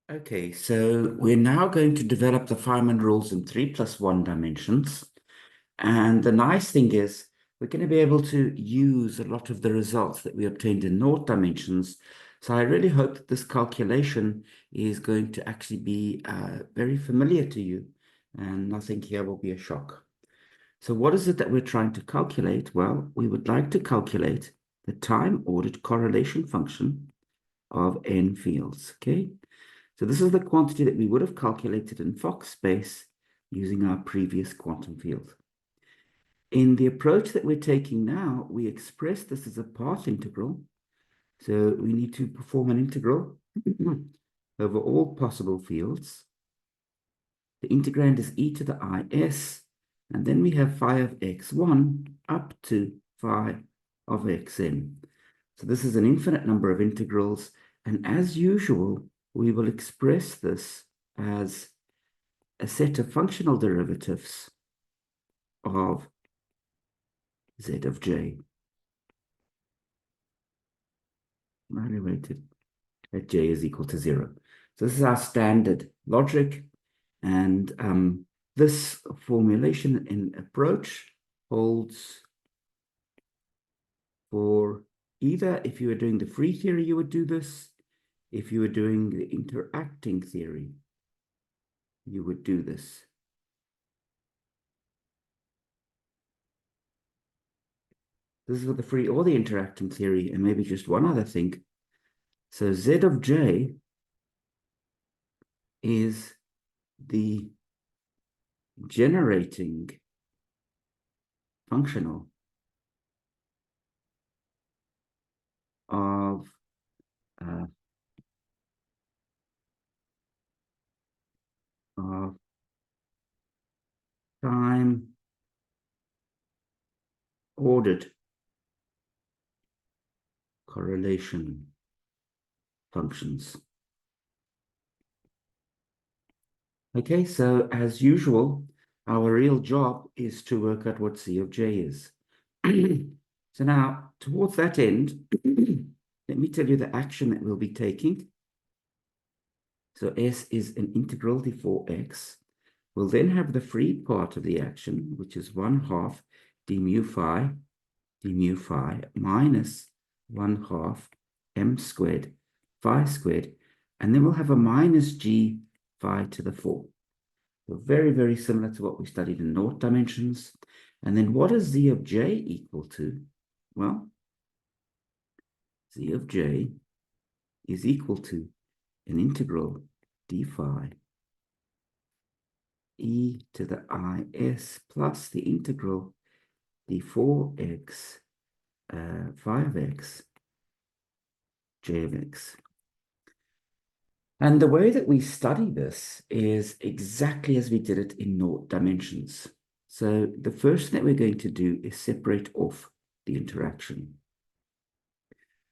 Okay, so we're now going to develop the Feynman rules in 3+1 dimensions. And the nice thing is we're going to be able to use a lot of the results that we obtained in naught dimensions. So I really hope that this calculation is going to actually be very familiar to you, and nothing here will be a shock. So what is it that we're trying to calculate? Well, we would like to calculate the time-ordered correlation function of n fields, okay? So this is the quantity that we would have calculated in Fock space using our previous quantum field. In the approach that we're taking now, we express this as a path integral. So we need to perform an integral over all possible fields. The integrand is e to the is, and then we have phi of x1 up to phi of xn. So this is an infinite number of integrals, and as usual, we will express this as a set of functional derivatives of z of j, evaluated at j is equal to 0. So this is our standard logic, and this formulation in approach holds for either if you were doing the free theory, you would do this. If you were doing the interacting theory, you would do this. This is for the free or the interacting theory, and maybe just one other thing. So z of j is the generating functional of time ordered correlation functions. Okay, so as usual, our real job is to work out what C of j is. So now, towards that end, let me tell you the action that we'll be taking. So S is an integral before x. We'll then have the free part of the action, which is 1/2 d mu phi minus 1/2 m squared phi squared, and then we'll have a minus g phi to the 4. So very, very similar to what we studied in naught dimensions. And then what is z of j equal to? Well, z of j is equal to an integral d phi e to the is plus the integral d4x phi of x j of x. And the way that we study this is exactly as we did it in naught dimensions. So the first thing that we're going to do is separate off the interaction.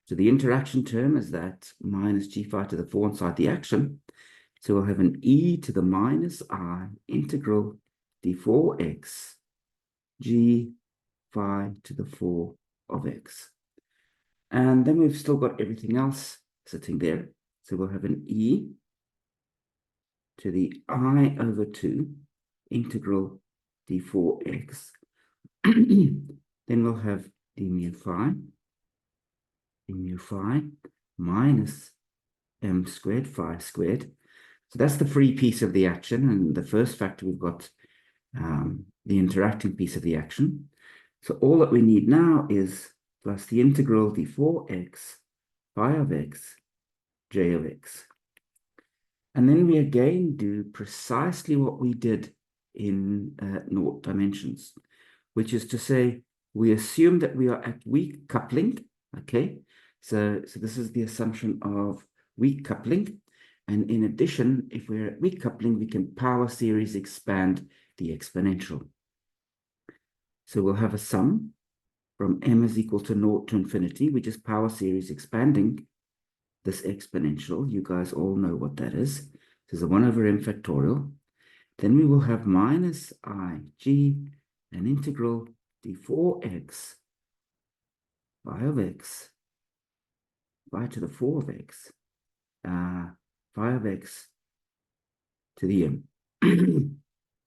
So the interaction term is that minus g phi to the 4 inside the action. So we'll have an e to the minus I integral d4x g phi to the 4 of x. And then we've still got everything else sitting there. So we'll have an e to the I over 2 integral d4x. Then we'll have d mu phi minus m squared phi squared. So that's the free piece of the action. And the first factor, we've got the interacting piece of the action. So all that we need now is plus the integral d4x phi of x j of x. And then we again do precisely what we did in naught dimensions, which is to say we assume that we are at weak coupling, okay? So this is the assumption of weak coupling. And in addition, if we're at weak coupling, we can power series expand the exponential. So we'll have a sum from m is equal to 0 to infinity, which is power series expanding this exponential. You guys all know what that is. This is a 1 over m factorial. Then we will have minus ig, an integral d4x phi of x phi to the 4 of x phi of x to the m.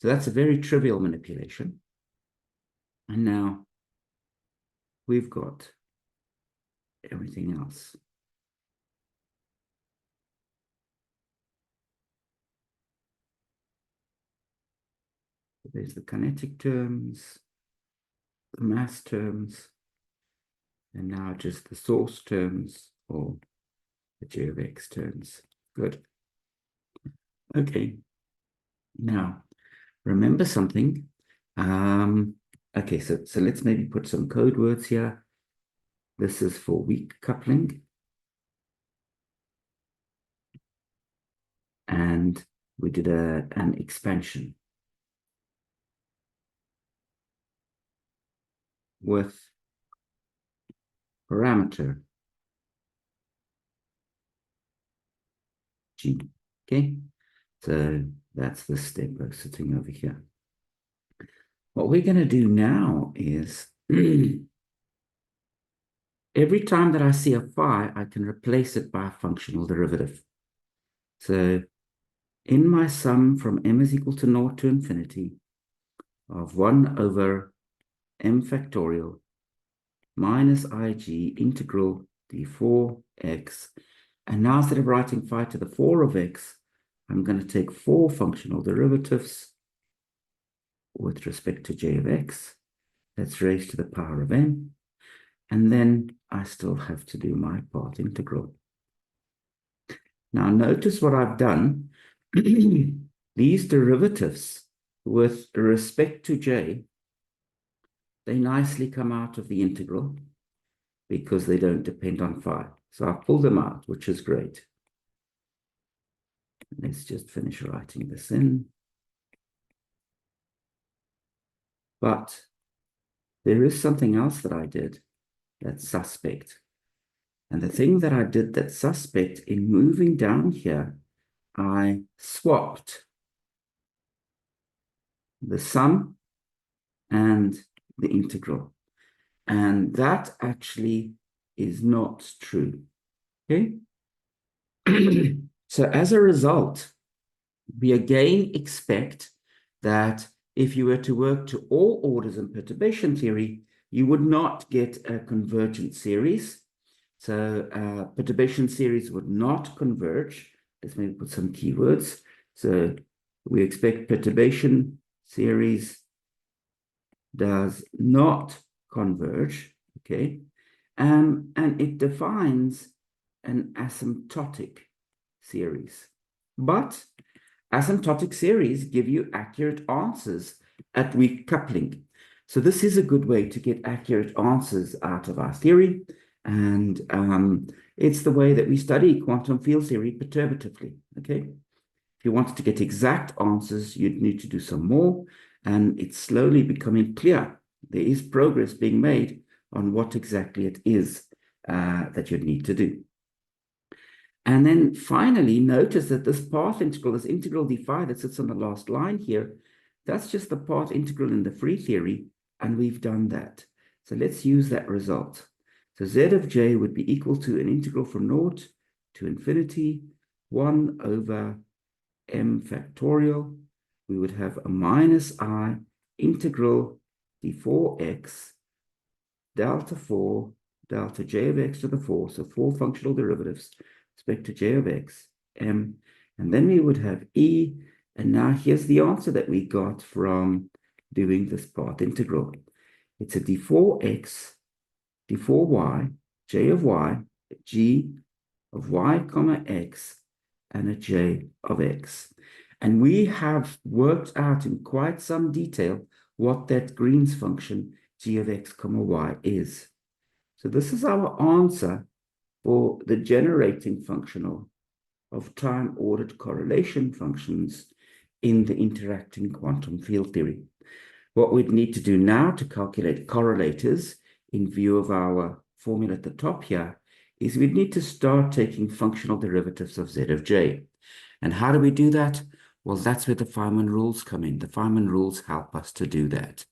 So that's a very trivial manipulation. And now we've got everything else. There's the kinetic terms, the mass terms, and now just the source terms or the J of x terms. Good. Okay. Now, remember something. Okay, so let's maybe put some code words here. This is for weak coupling. And we did an expansion with parameter G. Okay, so that's the step sitting over here. What we're going to do now is every time that I see a phi, I can replace it by a functional derivative. So in my sum from m is equal to 0 to infinity of 1 over m factorial minus ig integral d4x. And now instead of writing phi to the 4 of x, I'm going to take 4 functional derivatives with respect to j of x. That's raised to the power of n. And then I still have to do my path integral. Now notice what I've done. These derivatives with respect to j, they nicely come out of the integral because they don't depend on phi. So I pull them out, which is great. Let's just finish writing this in. But there is something else that I did that's suspect. And the thing that I did that's suspect in moving down here, I swapped the sum and the integral. And that actually is not true. Okay? So as a result, we again expect that if you were to work to all orders in perturbation theory, you would not get a convergent series. So perturbation series would not converge. Let's maybe put some keywords. So we expect perturbation series does not converge, okay? And it defines an asymptotic series. But asymptotic series give you accurate answers at weak coupling. So this is a good way to get accurate answers out of our theory. And it's the way that we study quantum field theory perturbatively, okay? If you wanted to get exact answers, you'd need to do some more. And it's slowly becoming clear. There is progress being made on what exactly it is that you'd need to do. And then finally, notice that this path integral, this integral d phi that sits on the last line here, that's just the path integral in the free theory, and we've done that. So let's use that result. So z of j would be equal to an integral from 0 to infinity, 1 over m factorial. We would have a minus I integral d4x delta 4 delta j of x to the 4, so 4 functional derivatives respect to j of x, m, and then we would have e, and now here's the answer that we got from doing this path integral. It's a d4x, d4y, j of y, g of y comma x, and a j of x. And we have worked out in quite some detail what that Green's function g of x comma y is. So this is our answer for the generating functional of time-ordered correlation functions in the interacting quantum field theory. What we'd need to do now to calculate correlators in view of our formula at the top here is we'd need to start taking functional derivatives of z of j. And how do we do that? Well, that's where the Feynman rules come in. The Feynman rules help us to do that.